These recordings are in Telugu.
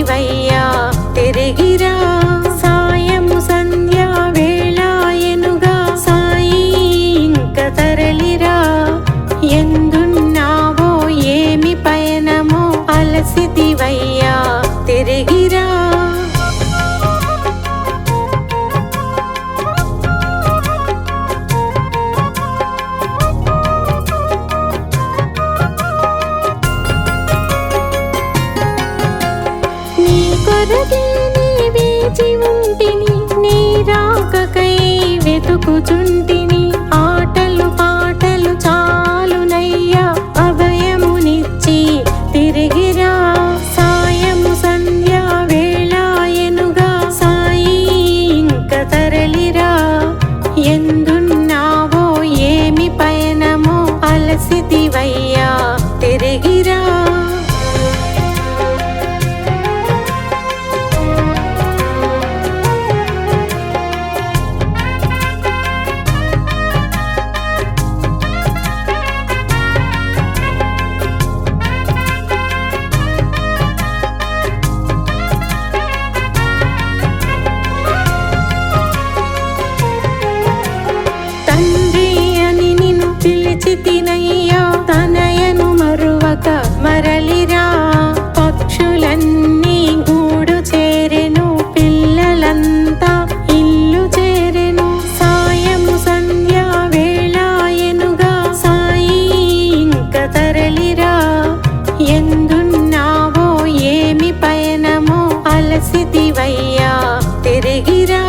అలసితివయ్యా తిరిగిరా సాయము సంధ్యా వేళాయనుగా సాయి ఇంక తరలిరా ఎందున్నావో ఏమి పయనమో అలసితివయ్యా తిరిగిరా కొరకే నీ వేచి ఉంటిని నీ రాకకై వెతుకుచుంటిని ఆటలు పాటలు చాలునయ్యా అభయమునిచ్చి తిరిగిరా సాయము సంధ్యా వేళాయనుగా సాయి ఇంక తరలిరా ఎందున్నావో ఏమి పయనమో అలసితివయ్యా తిరిగిరా తినయ్యా తనయను మరువక మరలిరా పక్షులన్నీ గూడు చేరెను పిల్లలంతా ఇల్లు చేరెను సాయము సంధ్యా వేళాయనుగా సాయి ఇంక తరలిరా ఎందున్నావో ఏమి పయనమో అలసితివయ్యా తిరిగిరా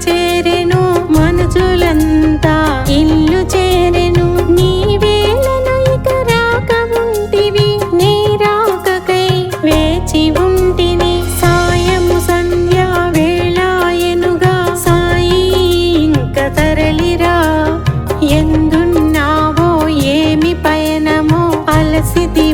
చేరెను మనుజులంతా ఇల్లు చేరెను నీ వేళను ఇక రాక ఉంటివి నీ రాకకై వేచి ఉంటిని సాయము సంధ్యా వేళాయనుగా సాయి ఇంక తరలిరా ఎందున్నావో ఏమి పయనమో అలసితి